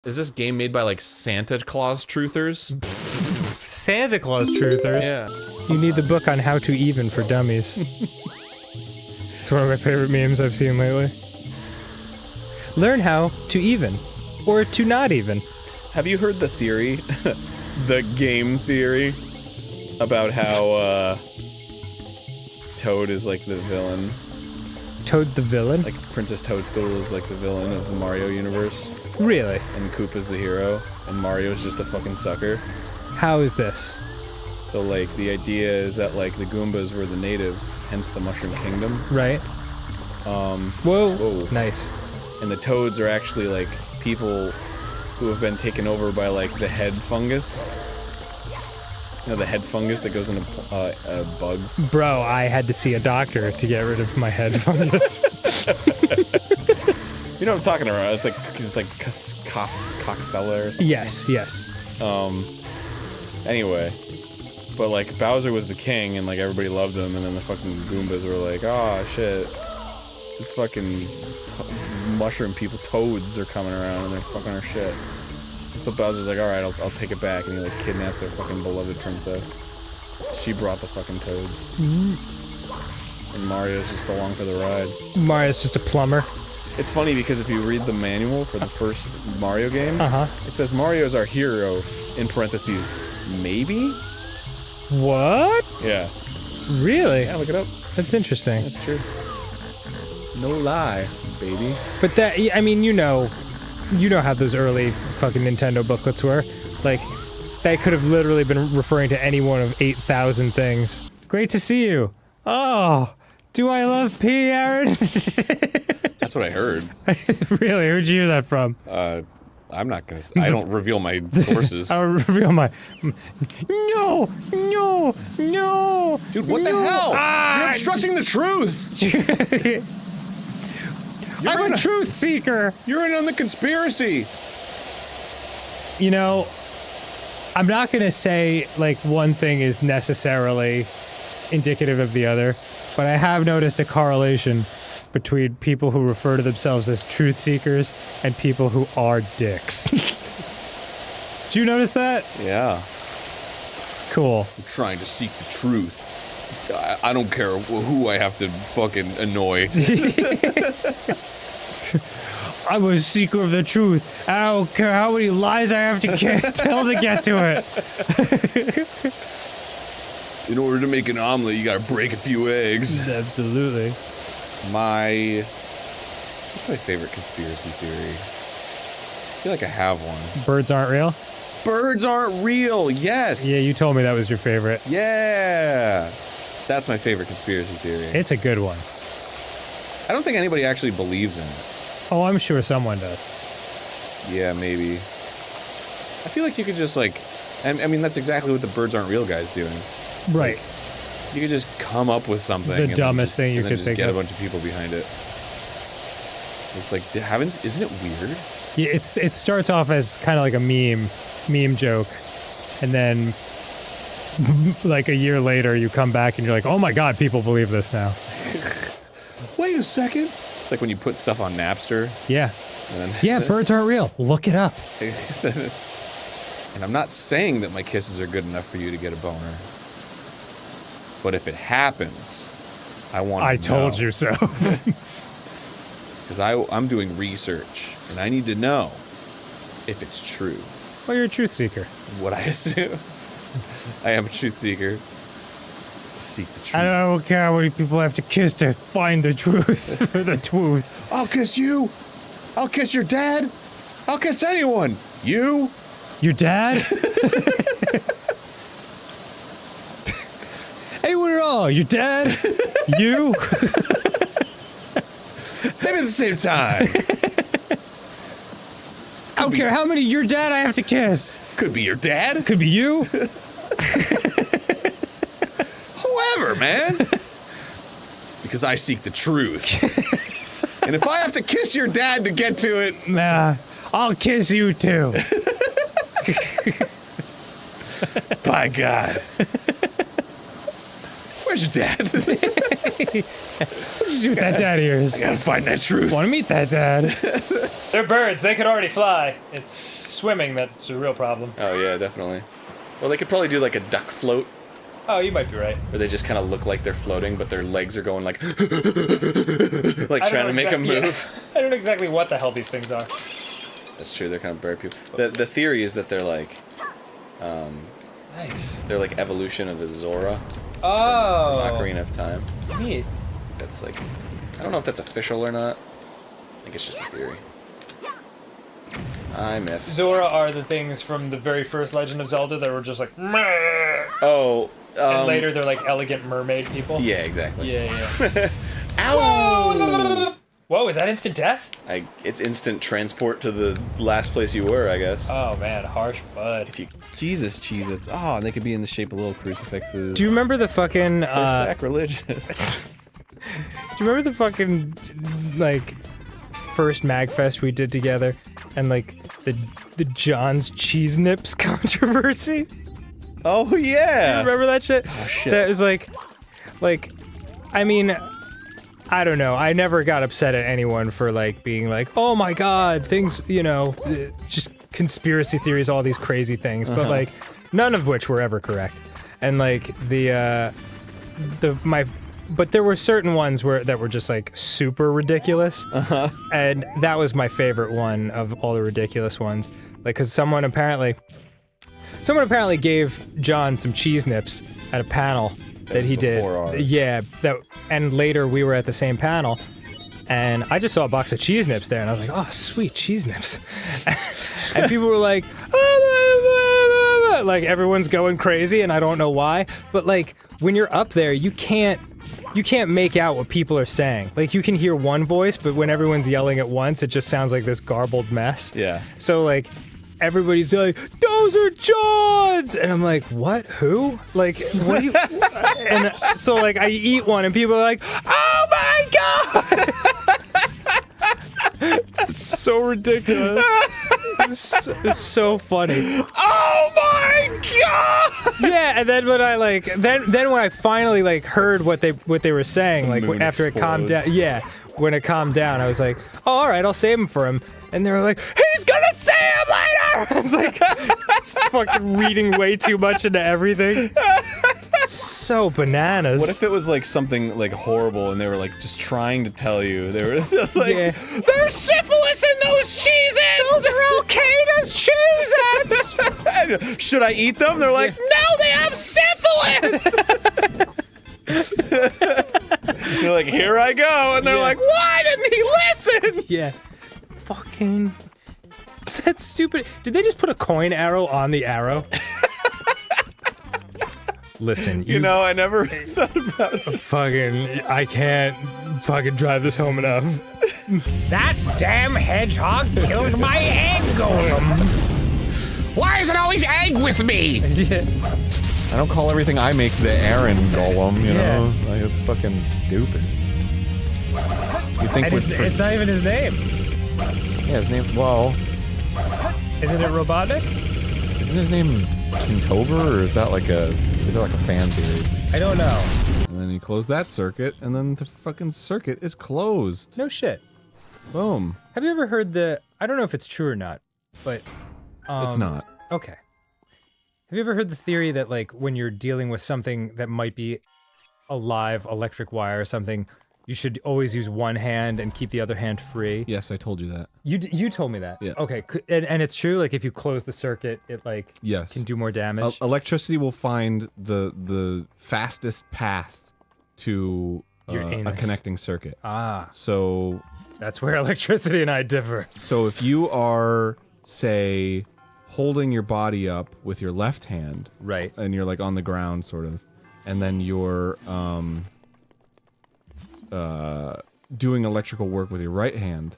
Is this game made by like Santa Claus truthers? Santa Claus truthers? Yeah. So you need the book on how to even for dummies. It's one of my favorite memes I've seen lately. Learn how to even. Or to not even. Have you heard the theory? The game theory? About how, Toad is like the villain. Toad's the villain? Like, Princess Toadstool is like the villain of the Mario universe. Really? And Koopa's the hero, and Mario's just a fucking sucker. How is this? So, like, the idea is that, like, the Goombas were the natives, hence the Mushroom Kingdom. Right. Whoa. Nice. And the Toads are actually, like, people who have been taken over by, like, the head fungus. You know, the head fungus that goes into bugs. Bro, I had to see a doctor to get rid of my head fungus. You know what I'm talking about? It's like Coxella or something. Yes. Anyway. But, like, Bowser was the king, and, like, everybody loved him, and then the fucking Goombas were like, oh, shit. This fucking mushroom people, toads, are coming around, and they're fucking our shit. So Bowser's like, alright, I'll take it back, and he, like, kidnaps their fucking beloved princess. She brought the fucking toads. And Mario's just along for the ride. Mario's just a plumber. It's funny because if you read the manual for the first Mario game, it says Mario's our hero, in parentheses, maybe? What? Yeah. Really? Yeah, look it up. That's interesting. That's true. No lie, baby. But that, I mean, you know how those early fucking Nintendo booklets were. Like, that could have literally been referring to any one of 8,000 things. Great to see you. Oh, do I love pee, Aaron? That's what I heard. Really? Who'd you hear that from? I'm not gonna. I don't reveal my sources. I'll reveal my. No! Dude, what the hell? You're obstructing the truth! I'm a truth seeker! You're in on the conspiracy! You know, I'm not gonna say, like, one thing is necessarily indicative of the other, but I have noticed a correlation between people who refer to themselves as truth seekers and people who are dicks. Did you notice that? Yeah. Cool. I'm trying to seek the truth. I don't care who I have to fucking annoy. I'm a seeker of the truth. I don't care how many lies I have to tell to get to it. In order to make an omelet, you gotta break a few eggs. Absolutely. What's my favorite conspiracy theory? I feel like I have one. Birds aren't real? Birds aren't real, yes! Yeah, you told me that was your favorite. Yeah! That's my favorite conspiracy theory. It's a good one. I don't think anybody actually believes in it. Oh, I'm sure someone does. Yeah, maybe. I feel like you could just, like... I mean, that's exactly what the Birds Aren't Real guy's doing. Right. Like, you could just come up with something. The dumbest thing you could think of. Get a bunch of people behind it. It's like, isn't it weird? Yeah, it starts off as kind of like a meme joke, and then like a year later you come back and you're like, oh my god, people believe this now. Wait a second. It's like when you put stuff on Napster. Yeah. And then yeah, birds aren't real. Look it up. And I'm not saying that my kisses are good enough for you to get a boner. But if it happens, I want to know. I told you so. Because I'm doing research, and I need to know if it's true. Well, you're a truth seeker. What I assume. I am a truth seeker. Seek the truth. I don't care how many people have to kiss to find the truth. The truth. I'll kiss you. I'll kiss your dad. I'll kiss anyone. You. Your dad? Anyone at all? Your dad? You? Maybe at the same time. I don't care how many your dad I have to kiss. Could be your dad. Could be you. Whoever, man. Because I seek the truth. And if I have to kiss your dad to get to it... Nah, I'll kiss you too. By God. Where's your dad? What did you do with that dad of yours? I gotta find that truth. Want to meet that dad? They're birds. They could already fly. It's swimming that's a real problem. Oh yeah, definitely. Well, they could probably do like a duck float. Oh, you might be right. Where they just kind of look like they're floating, but their legs are going like, like trying to make them move. Yeah. I don't know exactly what the hell these things are. That's true. They're kind of bird people. The theory is that they're like, nice. They're like evolution of the Zora. Oh. From Ocarina of Time. Neat. That's like, I don't know if that's official or not. I think it's just a theory. I miss. Zora are the things from the very first Legend of Zelda that were just like, meh. Oh. And later they're like elegant mermaid people. Yeah, exactly. Yeah. Ow! Whoa, is that instant death? It's instant transport to the last place you were, I guess. Oh man, harsh bud. If you Jesus Cheez-Its. Oh, and they could be in the shape of little crucifixes. Do you remember the fucking They're sacrilegious. Do you remember the fucking like first Magfest we did together and like the John's Cheese Nips controversy? Oh yeah. Do you remember that shit? Oh shit. That was like I mean, I don't know. I never got upset at anyone for like being like, "Oh my god, things, you know, just conspiracy theories, all these crazy things," but like none of which were ever correct. And like but there were certain ones that were just like super ridiculous. And that was my favorite one of all the ridiculous ones. Like cuz someone apparently gave John some cheese nips at a panel that he did. Yeah, and later we were at the same panel, and I just saw a box of cheese nips there, and I was like, "Oh, sweet cheese nips," and people were like, like everyone's going crazy, and I don't know why, but like when you're up there, you can't make out what people are saying. Like you can hear one voice, but when everyone's yelling at once, it just sounds like this garbled mess. Yeah. So like. Everybody's like, "Those are John's!" And I'm like, "What? Who? Like, what do you..." And so, like, I eat one and people are like, "Oh my god!" It's so ridiculous. It's so funny. Oh my god! Yeah, and then when I like, then when I finally like heard what they were saying, like after it calmed down, yeah, when it calmed down, I was like, "Oh, all right, I'll save him for him." And they were like, "He's gonna see him later!" It's like, it's fucking reading way too much into everything. So bananas. What if it was like something like horrible and they were like just trying to tell you? They were like, yeah. "There's syphilis in those Cheez-Its! Those are okay as Cheez-Its! Should I eat them?" They're like, "No, they have syphilis!" You're like, "Here I go," and they're like, "Why didn't he listen?" Yeah. Fucking... That's stupid. Did they just put a coin arrow on the arrow? Listen, you know, I never thought about it. Fucking... I can't fucking drive this home enough. That damn hedgehog killed my egg golem! Why is it always egg with me? Yeah. I don't call everything I make the arin golem, you know? Like, it's fucking stupid. You think it's not even his name. Yeah, his name, well... Isn't it Robotnik? Isn't his name Kintober, or is that like a fan theory? I don't know. And then you close that circuit, and then the fucking circuit is closed. No shit. Boom. Have you ever heard I don't know if it's true or not, but... it's not. Okay. Have you ever heard the theory that, like, when you're dealing with something that might be a live electric wire or something, you should always use one hand and keep the other hand free? Yes, I told you that. You told me that? Yeah. Okay, and it's true? Like, if you close the circuit, it, like, yes. can do more damage? Electricity will find the fastest path to a connecting circuit. Ah. So... That's where electricity and I differ. So if you are, say, holding your body up with your left hand... Right. And you're, like, on the ground, sort of, and then you're, doing electrical work with your right hand,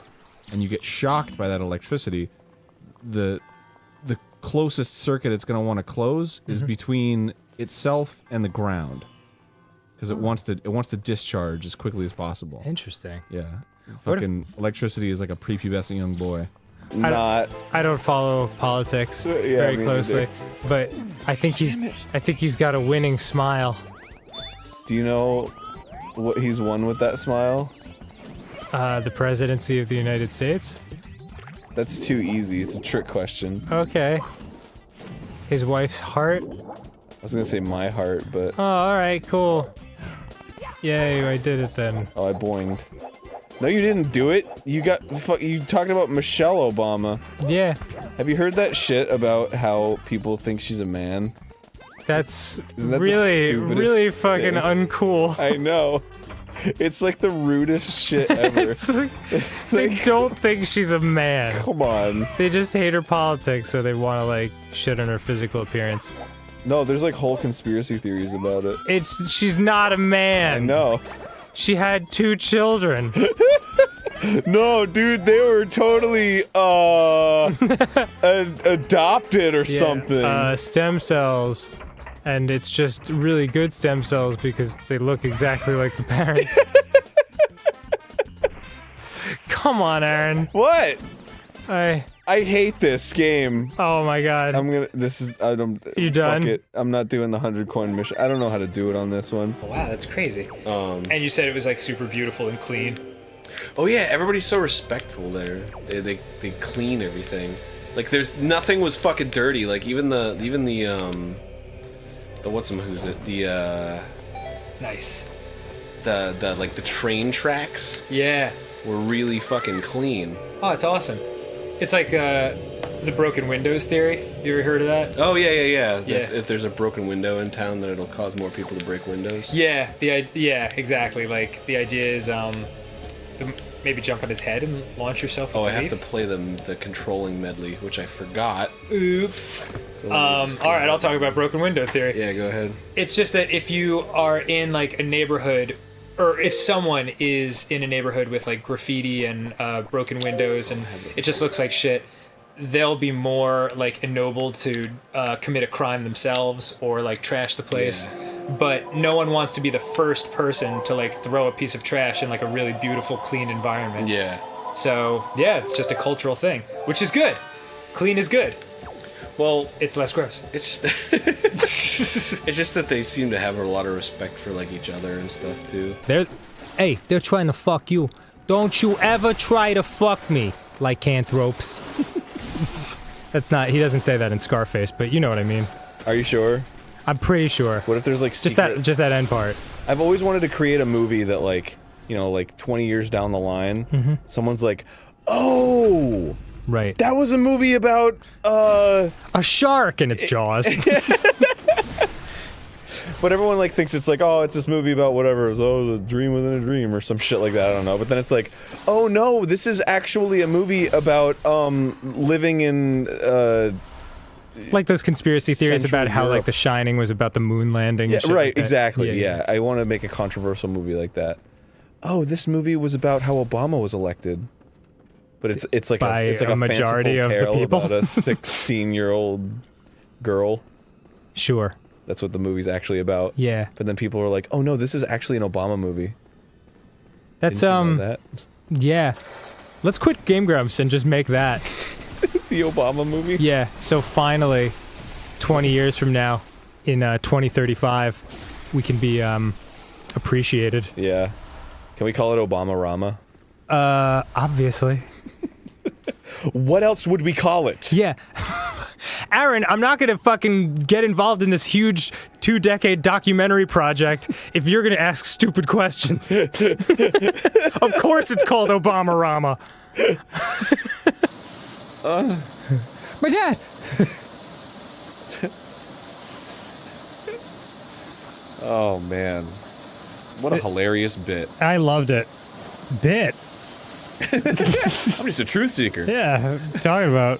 and you get shocked by that electricity, the closest circuit it's going to want to close is between itself and the ground, because it wants to discharge as quickly as possible. Interesting. Yeah, fucking electricity is like a prepubescent young boy. Not. I don't follow politics very closely, but I think he's got a winning smile. Do you know what he's won with that smile? The presidency of the United States? That's too easy. It's a trick question. Okay. His wife's heart? I was gonna say my heart, but... Oh, alright, cool. Yay, I did it then. Oh, I boinged. No, you didn't do it. You got... You talked about Michelle Obama. Yeah. Have you heard that shit about how people think she's a man? That's Isn't that really, the stupidest really fucking thing? uncool. I know. It's like the rudest shit ever. They don't think she's a man. Come on. They just hate her politics, so they want to, like, shit on her physical appearance. No, there's like whole conspiracy theories about it. She's not a man. I know. She had 2 children. No, dude, they were totally, adopted or something. Stem cells. And it's just really good stem cells because they look exactly like the parents. Come on, Aaron. What? I hate this game. Oh my god. I don't. You done? Fuck it. I'm not doing the 100 coin mission. I don't know how to do it on this one. Wow, that's crazy. And you said it was like super beautiful and clean. Oh yeah, everybody's so respectful there. They clean everything. Like there's nothing was fucking dirty. Like even the who's it? Nice. The like the train tracks Yeah. were really fucking clean. Oh, it's awesome. It's like the broken windows theory. You ever heard of that? Oh yeah. Yeah. If there's a broken window in town, then it'll cause more people to break windows. Yeah. Yeah. Exactly. Like the idea is maybe jump on his head and launch yourself. Oh, I with have the to leaf. play the controlling medley, which I forgot. Oops. So All right, I'll talk about broken window theory. Yeah, go ahead. It's just that if you are in like a neighborhood, or if someone is in a neighborhood with like graffiti and broken windows and it just looks like shit, they'll be more like ennobled to commit a crime themselves or like trash the place. Yeah. But no one wants to be the first person to like throw a piece of trash in like a really beautiful, clean environment. Yeah. So yeah, it's just a cultural thing, which is good. Clean is good. Well, It's less gross. it's just it's just that they seem to have a lot of respect for like each other and stuff too. They're trying to fuck you. Don't you ever try to fuck me, lycanthropes. He doesn't say that in Scarface, but you know what I mean. Are you sure? I'm pretty sure. What if there's like Just that end part. I've always wanted to create a movie that like, you know, like 20 years down the line, someone's like, oh, Right. that was a movie about, A shark in its jaws. but everyone like thinks it's like, oh, it's this movie about whatever, it was a dream within a dream or some shit like that, I don't know, but then it's like, oh no, this is actually a movie about, living in, Like those conspiracy theories Central about how Europe. like The Shining was about the moon landing. Yeah, and shit right, like that. exactly, yeah. I want to make a controversial movie like that. Oh, this movie was about how Obama was elected. But it's like By it's like a a majority fanciful of the tale people? about a 16-year-old girl. Sure. That's what the movie's actually about. Yeah. But then people were like, "Oh no, this is actually an Obama movie." That's Didn't you know that? Yeah. Let's quit Game Grumps and just make that. The Obama movie? Yeah. So finally, 20 years from now, in 2035, we can be appreciated. Yeah. Can we call it Obama Rama? Obviously. What else would we call it? Yeah. Aaron, I'm not gonna fucking get involved in this huge 2-decade documentary project if you're gonna ask stupid questions. Of course it's called Obama Rama. My dad! Oh man. What a hilarious bit. I loved it. Bit. I'm just a truth seeker. Yeah, what are you talking about?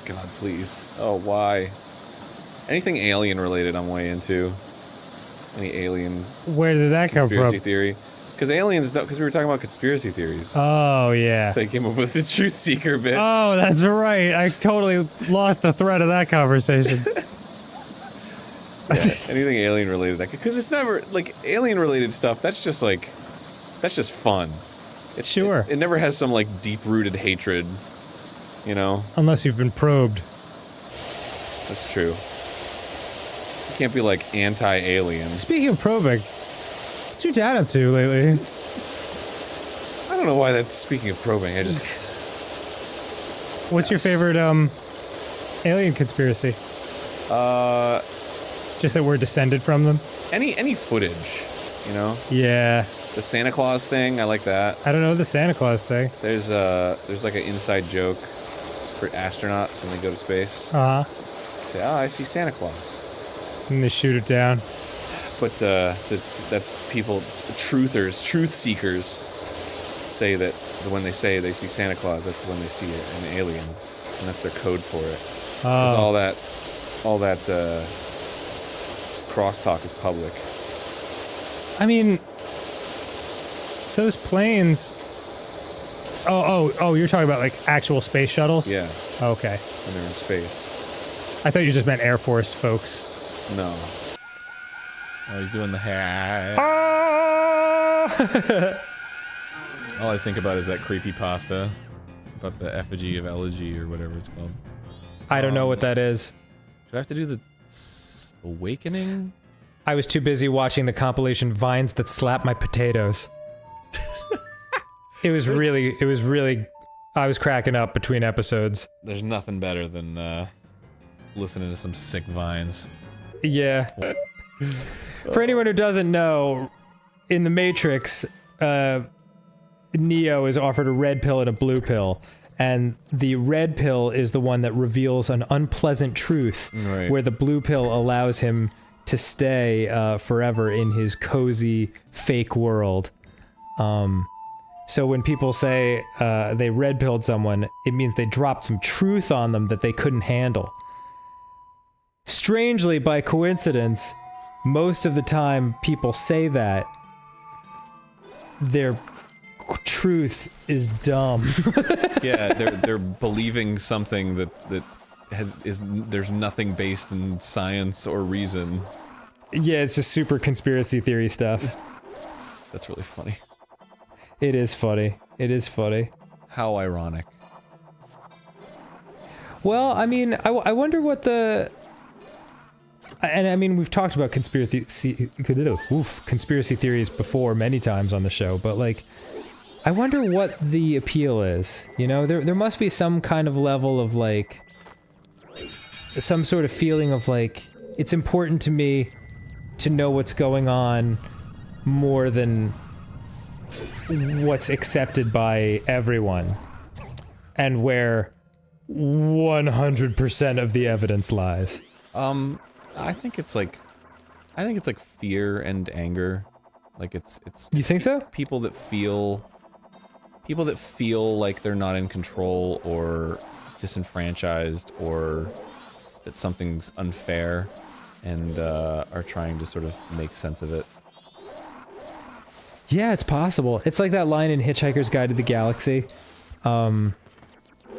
God, please. Oh, why? Anything alien related I'm way into. Any alien Where did that come conspiracy from? theory. Because aliens, because we were talking about conspiracy theories. Oh, yeah. So I came up with the truth seeker bit. Oh, that's right. I totally lost the thread of that conversation. Yeah, anything alien related. Because it's never, like, alien related stuff, that's just like, that's just fun. Sure. It never has some, like, deep-rooted hatred, you know? Unless you've been probed. That's true. You can't be, like, anti-alien. Speaking of probing, what's your dad up to lately? I don't don't know why that's, speaking of probing, I just... What's your favorite, alien conspiracy? Just that we're descended from them? Any footage, you know? Yeah. The Santa Claus thing, I like that. I don't know the Santa Claus thing. There's like an inside joke for astronauts when they go to space. Uh-huh. Say, I see Santa Claus. And they shoot it down. But that's people, truthers, truth seekers say that when they say they see Santa Claus, that's when they see an alien, and that's their code for it. 'Cause all that crosstalk is public. I mean, those planes. Oh, you're talking about like actual space shuttles? Yeah, Okay. when they're in space. I thought you just meant Air Force folks. No. Oh, he's doing the hat. All I think about is that creepy pasta about the effigy of elegy or whatever it's called. I don't know what that is. Do I have to do the awakening? I was too busy watching the compilation Vines That Slap My Potatoes. It was really, I was cracking up between episodes. There's nothing better than listening to some sick vines. Yeah. For anyone who doesn't know, in The Matrix, Neo is offered a red pill and a blue pill. And the red pill is the one that reveals an unpleasant truth, Right. where the blue pill allows him to stay forever in his cozy, fake world. So when people say they red-pilled someone, it means they dropped some truth on them that they couldn't handle. Strangely, by coincidence, most of the time people say that, their truth is dumb. Yeah, they're believing something that there's nothing based in science or reason. Yeah, it's just super conspiracy theory stuff. That's really funny. It is funny. It is funny. How ironic. Well, I mean, I wonder what the... And I mean, we've talked about conspiracy theories before many times on the show, but like, I wonder what the appeal is. You know, there must be some kind of level of like, some sort of feeling of like, it's important to me to know what's going on more than what's accepted by everyone, and where 100% of the evidence lies. I think it's like fear and anger. Like it's You think so? people that feel like they're not in control or disenfranchised or that something's unfair and are trying to sort of make sense of it. Yeah, it's possible. It's like that line in Hitchhiker's Guide to the Galaxy,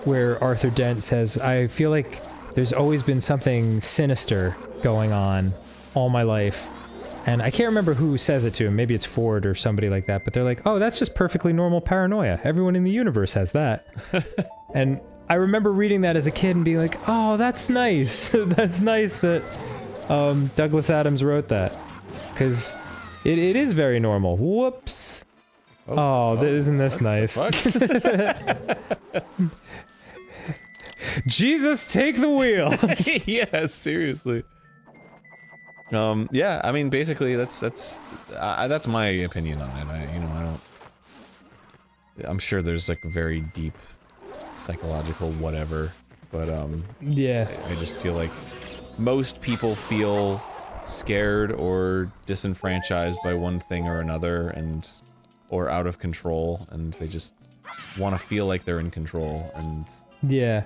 where Arthur Dent says, I feel like there's always been something sinister going on all my life. And I can't remember who says it to him. Maybe it's Ford or somebody like that. But they're like, oh, that's just perfectly normal paranoia. Everyone in the universe has that. And I remember reading that as a kid and being like, oh, that's nice. That's nice that Douglas Adams wrote that. Because it is very normal. Whoops. Isn't this nice? Jesus, take the wheel. Yeah, seriously. Yeah, I mean, basically, that's my opinion on it. I'm sure there's like very deep psychological whatever, but Yeah. I just feel like most people feel scared or disenfranchised by one thing or another, or out of control, and they just want to feel like they're in control and Yeah.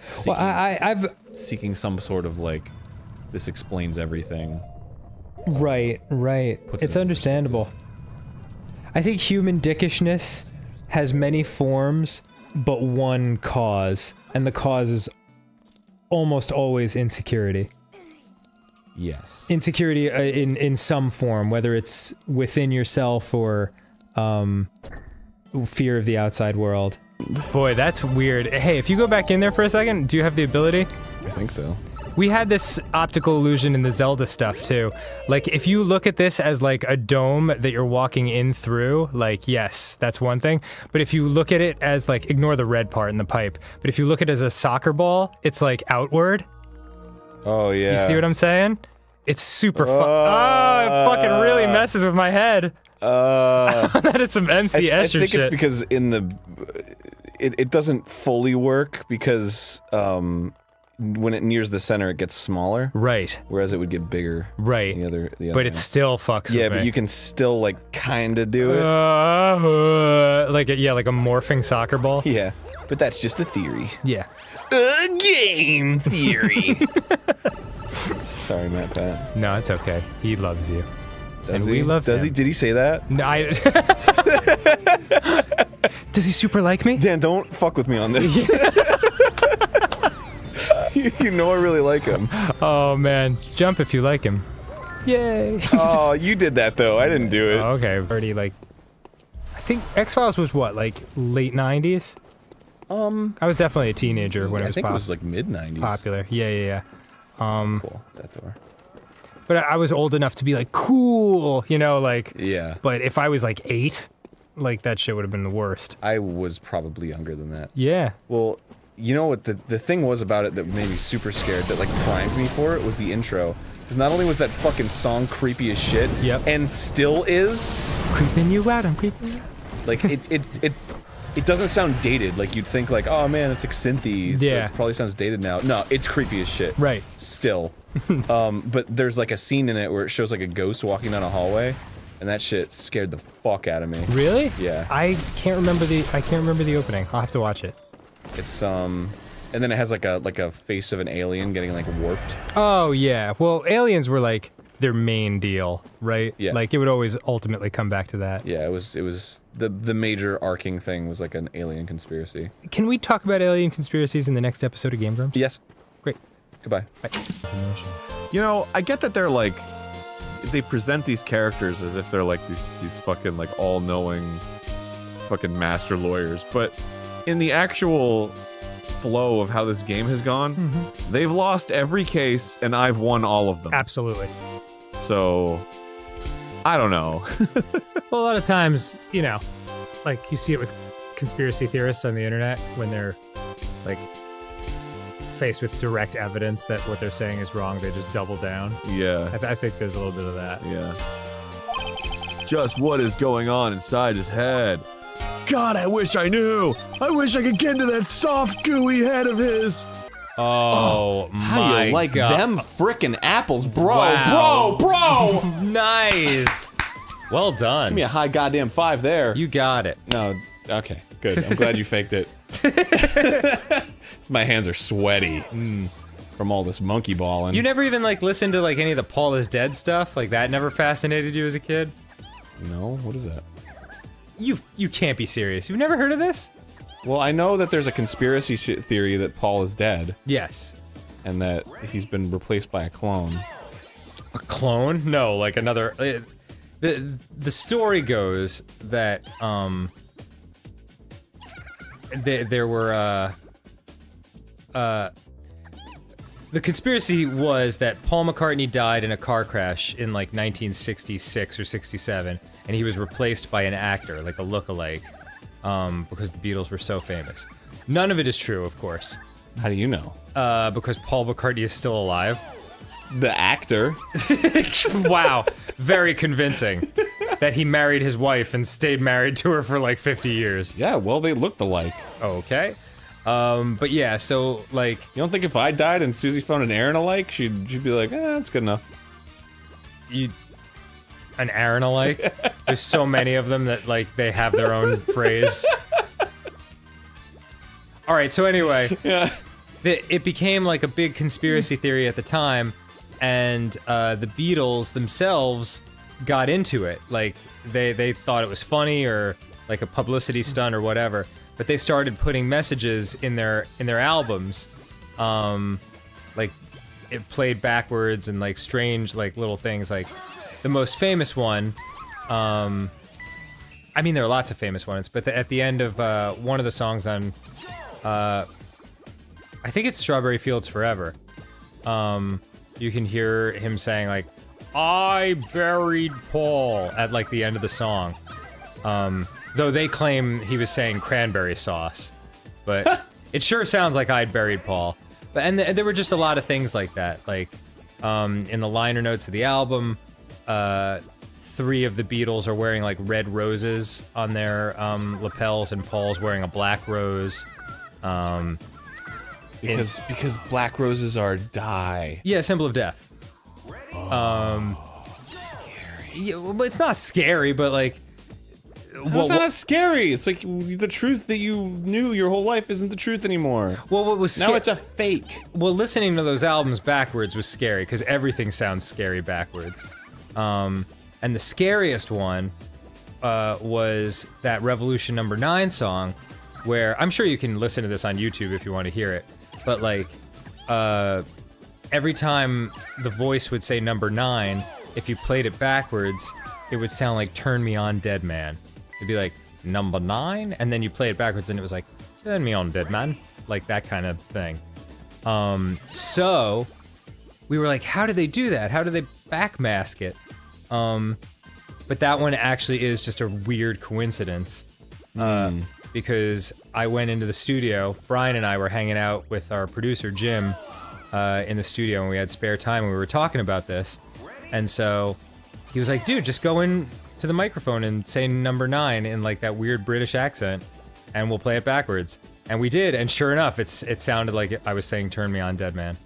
seeking, Well, I've seeking some sort of like, this explains everything. Right. Puts it It's in understandable. I think human dickishness has many forms, but one cause, and the cause is almost always insecurity. Yes. Insecurity in some form, whether it's within yourself or fear of the outside world. Boy, that's weird. Hey, if you go back in there for a second, do you have the ability? I think so. We had this optical illusion in the Zelda stuff too. Like, if you look at this as like a dome that you're walking in through, like, yes, that's one thing. But if you look at it as like, ignore the red part in the pipe, but if you look at it as a soccer ball, it's like outward. Oh yeah. You see what I'm saying? It's super fun. Oh, it fucking really messes with my head. That is some MC Escher shit. I think it's because in the... It doesn't fully work because when it nears the center, it gets smaller. Right. Whereas it would get bigger. Right. The other but it still fucks with me. Yeah, but you can still, like, kinda do it. Like a morphing soccer ball? Yeah. But that's just a theory. Yeah. A game theory! Sorry, Matt Pat. No, it's okay. He loves you. Does and he? we love Does him. he? Did he say that? No, Does he super like me? Dan, don't fuck with me on this. You know I really like him. Oh man, jump if you like him. Yay! Oh, you did that though. I didn't do it. Oh, okay, already like. I think X-Files was what, like late '90s? I was definitely a teenager when it was. I think it was like mid '90s. Popular. Yeah. Cool. It's that door. But I was old enough to be like, cool, you know, like. Yeah. But if I was like 8, like that shit would have been the worst. I was probably younger than that. Yeah. Well, you know what the thing was about it that made me super scared, that like primed me for it, was the intro. Because not only was that fucking song creepy as shit, Yep. and still is. Creeping you out, I'm creeping you out. Like it doesn't sound dated. Like you'd think like, oh man, it's like synthy. So Yeah. it probably sounds dated now. No, it's creepy as shit. Right. Still. But there's like a scene in it where it shows like a ghost walking down a hallway, and that shit scared the fuck out of me. Really? Yeah. I can't remember the opening. I'll have to watch it. It's and then it has like a face of an alien getting like warped. Oh yeah. Well, aliens were like their main deal, right? Yeah. Like it would always ultimately come back to that. Yeah, it was the major arcing thing was like an alien conspiracy. Can we talk about alien conspiracies in the next episode of Game Grumps? Yes. Great. Goodbye. Bye. You know, I get that they're like, they present these characters as if they're like these fucking like all-knowing fucking master lawyers, but in the actual flow of how this game has gone, they've lost every case and I've won all of them. Absolutely. So, I don't know. Well, a lot of times, you know, like you see it with conspiracy theorists on the internet when they're like faced with direct evidence that what they're saying is wrong, they just double down. Yeah. I think there's a little bit of that. Yeah. Just what is going on inside his head? God, I wish I knew! I wish I could get into that soft, gooey head of his! Oh How you like them frickin' apples, bro? Wow. Bro! Nice. Well done. Give me a high goddamn 5 there. You got it. No, okay, good. I'm glad you faked it. My hands are sweaty from all this monkey balling. You never even like listened to like any of the Paul is Dead stuff? Like that never fascinated you as a kid? No, what is that? You can't be serious. You've never heard of this? Well, I know that there's a conspiracy theory that Paul is dead. Yes. And that he's been replaced by a clone. A clone? No, like another. The story goes that there were the conspiracy was that Paul McCartney died in a car crash in like 1966 or 67, and he was replaced by an actor, like a lookalike, because the Beatles were so famous. None of it is true, of course. How do you know? Because Paul McCartney is still alive. The actor? Wow, very convincing. That he married his wife and stayed married to her for like 50 years. Yeah, well, they looked alike. Okay. But yeah, so like... You don't think if I died and Susie found an Aaron alike, she'd be like, that's good enough. An Aaron alike? There's so many of them that like they have their own phrase. Alright, so anyway. Yeah. It became like a big conspiracy theory at the time, and the Beatles themselves got into it. Like, they thought it was funny or like a publicity stunt or whatever. But they started putting messages in their albums, like it played backwards and like strange like little things. Like the most famous one, I mean there are lots of famous ones, but at the end of one of the songs on, I think it's Strawberry Fields Forever, you can hear him saying like, "I buried Paul" at like the end of the song. Though they claim he was saying cranberry sauce, but it sure sounds like "I'd buried Paul." But and there were just a lot of things like that, like in the liner notes of the album. 3 of the Beatles are wearing like red roses on their lapels, and Paul's wearing a black rose. Because black roses are dye. Yeah, symbol of death. Scary. Yeah, well, it's not scary, but like, How's that not scary? It's like the truth that you knew your whole life isn't the truth anymore. well, what was Now it's a fake. well, listening to those albums backwards was scary because everything sounds scary backwards. And the scariest one was that Revolution Number 9 song, where I'm sure you can listen to this on YouTube if you want to hear it. But like, every time the voice would say number 9, if you played it backwards, it would sound like "Turn Me On, Dead Man." It'd be like, "Number 9," and then you play it backwards and it was like, "Turn me on, dead man," like that kind of thing. So we were like, how do they do that? How do they backmask it? But that one actually is just a weird coincidence. Because I went into the studio, Brian and I were hanging out with our producer, Jim, in the studio, and we had spare time, and we were talking about this. And so he was like, "Dude, just go in to the microphone and say number 9 in like that weird British accent, and we'll play it backwards." And we did, and sure enough, it sounded like I was saying "Turn Me On, Dead Man."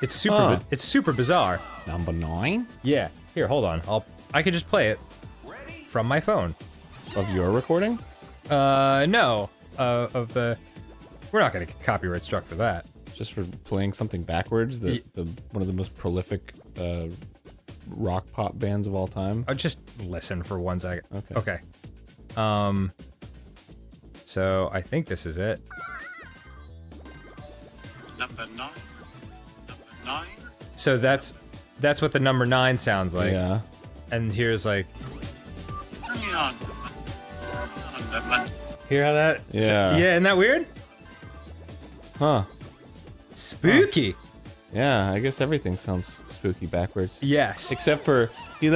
It's super bizarre. Number 9? Yeah. Here, hold on. I could just play it from my phone. Of your recording? No. Of the... We're not gonna get copyright struck for that. Just for playing something backwards? The one of the most prolific rock pop bands of all time? Just listen for 1 second. Okay. So I think this is it. Number 9. Number 9. So that's what the number 9 sounds like. Yeah. And here's like... Turn me on. Dead man. Hear how that... Yeah. Yeah, isn't that weird? Huh. Spooky. Yeah, I guess everything sounds spooky backwards. Yes. Except for... The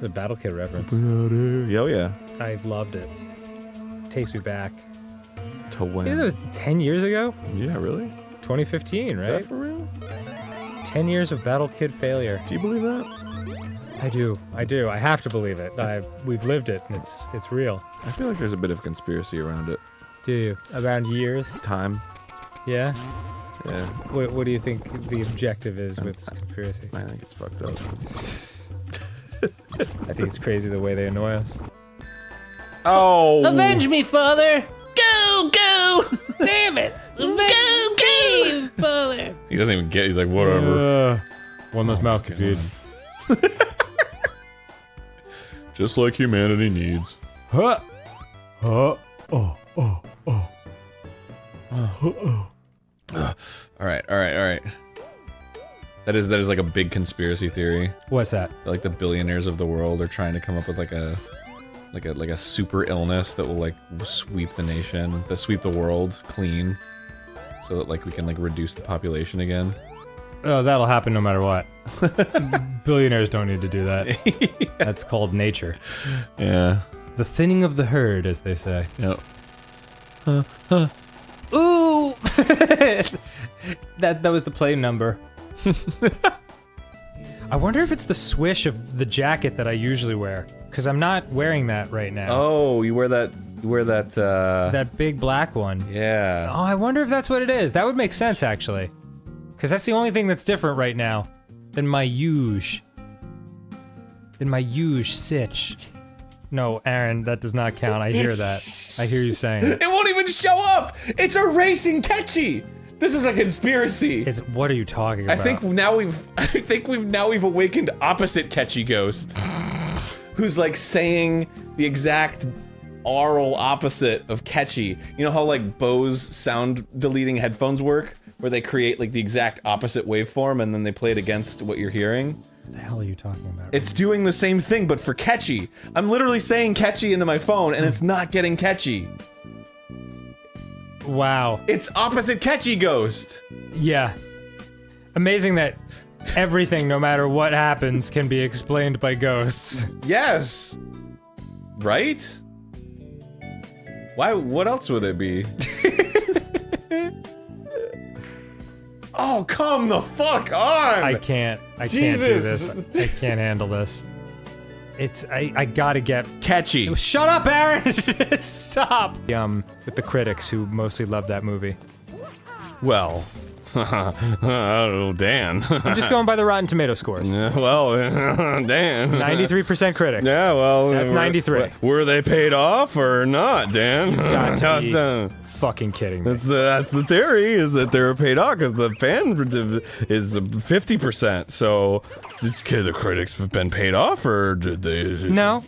Battle Kid reference. Oh yeah. I loved it. Takes me back. To when? Yeah, that was 10 years ago? Yeah, really? 2015, right? Is that for real? 10 years of Battle Kid failure. Do you believe that? I do. I have to believe it. We've lived it, and it's real. I feel like there's a bit of conspiracy around it. Do you? Around years? Time. Yeah? Yeah. What do you think the objective is with this conspiracy? I think it's fucked up. I think it's crazy the way they annoy us. Oh! Avenge me, father! Go, go! Damn it! Avenge me, father! He doesn't even get. He's like, whatever. One less mouth to feed. Just like humanity needs. Huh? Huh? Oh. All right. That is like a big conspiracy theory. What's that? Like the billionaires of the world are trying to come up with like a super illness that will like sweep the nation, that sweep the world clean, so that like we can like reduce the population again. Oh, that'll happen no matter what. Billionaires don't need to do that. Yeah. That's called nature. Yeah. The thinning of the herd, as they say. Yep. Ooh! that was the play number. I wonder if it's the swish of the jacket that I usually wear, because I'm not wearing that right now. Oh, you wear that. That big black one. Yeah. Oh, I wonder if that's what it is. That would make sense, actually. Because that's the only thing that's different right now than my huge sitch. No, Aaron, that does not count. I hear that. I hear you saying it. It won't even show up. It's erasing catchy. This is a conspiracy. What are you talking about? I think we've awakened opposite catchy ghost, who's like saying the exact aural opposite of catchy. You know how like Bose sound deleting headphones work, where they create like the exact opposite waveform and then they play it against what you're hearing? What the hell are you talking about? It's doing the same thing, but for catchy. I'm literally saying catchy into my phone, and it's not getting catchy. Wow. It's opposite catchy ghost. Yeah. Amazing that everything, no matter what happens, can be explained by ghosts. Yes. Right? Why? What else would it be? Oh, come the fuck on! I can't do this. I can't handle this. I gotta get Catchy. Shut up, Aaron! Stop! With the critics who mostly love that movie. Well, oh, Dan. I'm just going by the Rotten Tomato scores. Yeah, well, Dan. 93% critics. Yeah, well, That's 93. Were they paid off or not, Dan? Got to be That's, fucking kidding me. that's the theory, is that they were paid off because the fan is 50%. So, could the critics have been paid off, or did they? No,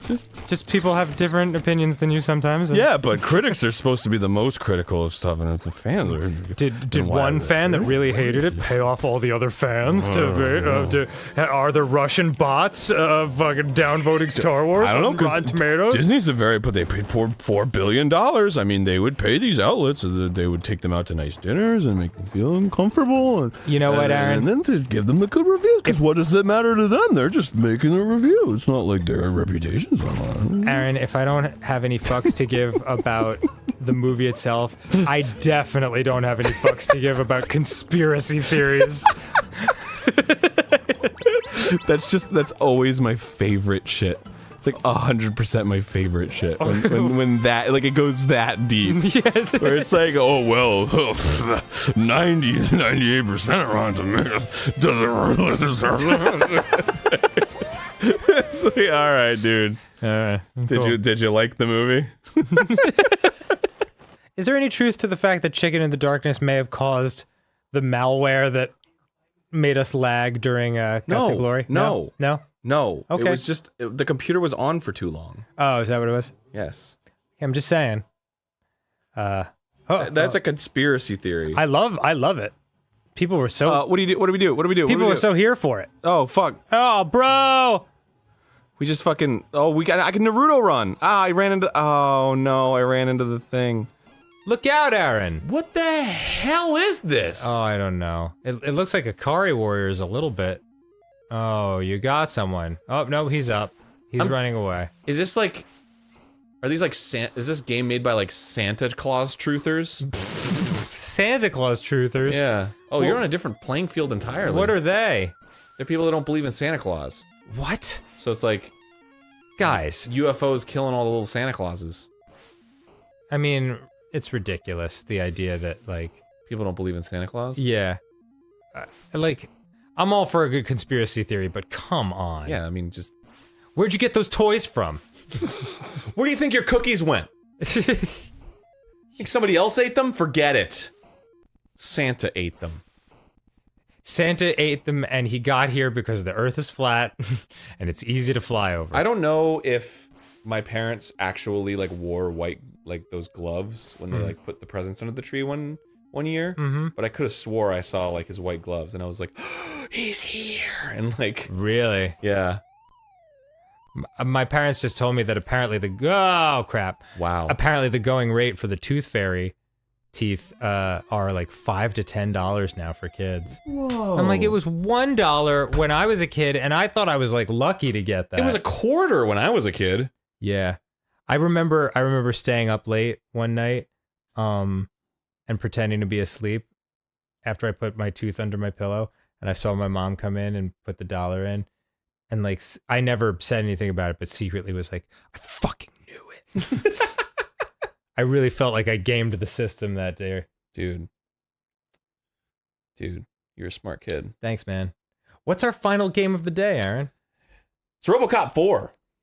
just people have different opinions than you sometimes. And Yeah, but critics are supposed to be the most critical of stuff, and if the fans are, Did one fan that really hated it pay off all the other fans are the Russian bots fucking downvoting Star Wars I don't know, on Rotten Tomatoes? Disney's but they paid $4 billion. I mean, they would pay these outlets so that they would take them out to nice dinners and make them feel comfortable. And, You know what, Aaron? And then to give them the good reviews, because what does it matter to them? They're just making a review. It's not like their reputation's online. Aaron, if I don't have any fucks to give about the movie itself, I definitely don't have any fucks to give about conspiracy theories. That's always my favorite shit. It's like 100% my favorite shit when that, like, it goes that deep. Where it's like, oh well, 98% of Rotten Tomatoes doesn't really deserve it. It's like, all right, dude. Did you like the movie? Is there any truth to the fact that Chicken in the Darkness may have caused the malware that made us lag during Guts and Glory? No. Okay. It was just the computer was on for too long. Oh, is that what it was? Yes. I'm just saying. That's a conspiracy theory. I love it. People were so. What do we do? People were so here for it. Oh fuck. Oh, bro. We just fucking. Oh, I can Naruto run. I ran into. Oh no, I ran into the thing. Look out, Aaron. What the hell is this? Oh, I don't know. It looks like Akari Warriors a little bit. Oh, you got someone. Oh, no, he's up. He's running away. Is this like... Are these like... Is this game made by like Santa Claus truthers? Santa Claus truthers? Yeah. Oh, you're on a different playing field entirely. What are they? They're people that don't believe in Santa Claus. What? So it's like... Guys. UFOs killing all the little Santa Clauses. I mean, it's ridiculous, the idea that, like... People don't believe in Santa Claus? Yeah. Like... I'm all for a good conspiracy theory, but come on. Yeah, I mean, just... Where'd you get those toys from? Where do you think your cookies went? Think somebody else ate them? Forget it. Santa ate them. Santa ate them, and he got here because the Earth is flat, and it's easy to fly over. I don't know if my parents actually, like, wore white, like, those gloves when they, like, put the presents under the tree one year, but I could have swore I saw, like, his white gloves, and I was like, oh, he's here! And, like... Really? Yeah. My parents just told me that apparently oh, crap. Wow. Apparently the going rate for the Tooth Fairy teeth are like $5 to $10 now for kids. Whoa. I'm like, it was $1 when I was a kid, and I thought I was, like, lucky to get that. It was $0.25 when I was a kid. Yeah. I remember staying up late one night, and pretending to be asleep after I put my tooth under my pillow, and I saw my mom come in and put the $1 in, and, like, I never said anything about it, but secretly was like, I fucking knew it. I really felt like I gamed the system that day. Dude, you're a smart kid. Thanks, man. What's our final game of the day, Aaron? It's RoboCop 4.